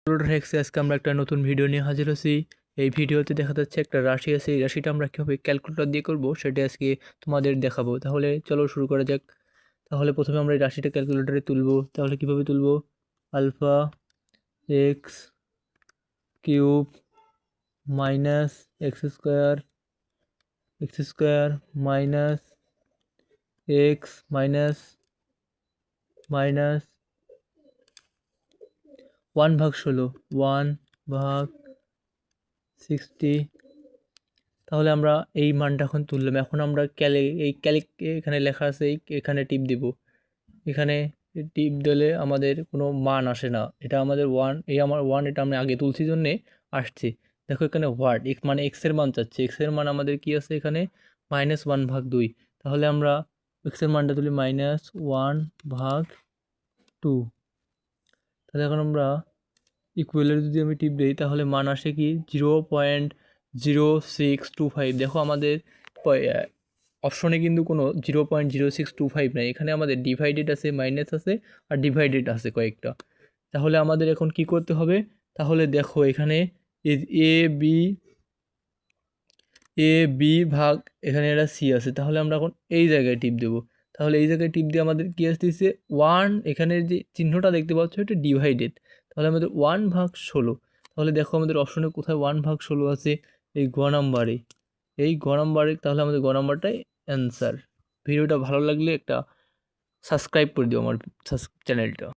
Calculator হ্যাক্সে আজকে আমরা একটা নতুন ভিডিও নিয়ে হাজির হয়েছি। এই ভিডিওতে দেখা যাচ্ছে একটা রাশি আছে, এই রাশিটা আমরা কীভাবে ক্যালকুলেটর দিয়ে করব সেটা আজকে তোমাদের দেখাবো। তাহলে চলো শুরু করা যাক। তাহলে প্রথমে আমরা এই রাশিটা ক্যালকুলেটরে তুলবো। তাহলে কীভাবে তুলবো? Alpha x cube minus x square minus x minus minus 1/16 1/60। তাহলে আমরা এই মানটা এখন তুললাম। এখন আমরা ক্যালিক এখানে লেখা আছে, এখানে টিপ দিব। এখানে টিপ দিলে আমাদের কোনো মান আসে না, এটা আমাদের ওয়ান, এই আমার ওয়ান, এটা আমি আগে তুলছি জন্যে আসছে। দেখো এখানে হোয়াট মানে এক্সের মান চাচ্ছে। এক্সের মান আমাদের কি আছে এখানে? -1/2। তাহলে আমরা এক্সের মানটা তুলি -1/2। তাহলে এখন আমরা ইকুয়ালের যদি আমি টিপ দিই তাহলে মান আসে কি 0.0625। দেখো আমাদের অপশনে কিন্তু কোনো 0.0625 নাই, এখানে আমাদের ডিভাইডেড আছে, মাইনাস আছে আর ডিভাইডেড আছে কয়েকটা। তাহলে আমাদের এখন কি করতে হবে? তাহলে দেখো এখানে এ বি ভাগ এখানে একটা সি আছে, তাহলে আমরা এখন এই জায়গায় টিপ দেবো। তাহলে এই জায়গায় টিপ দিয়ে আমাদের কী আসতেছে 1, এখানে যে চিহ্নটা দেখতে পাচ্ছ এটা ডিভাইডেড। তাহলে আমাদের 1/16। তাহলে দেখো আমাদের অপশনে কোথায় 1/16 আছে? এই গ নাম্বারে, এই গ নাম্বারে। তাহলে আমাদের গ নাম্বারটাই অ্যান্সার। ভিডিওটা ভালো লাগলে একটা সাবস্ক্রাইব করে দিও আমার চ্যানেলটা।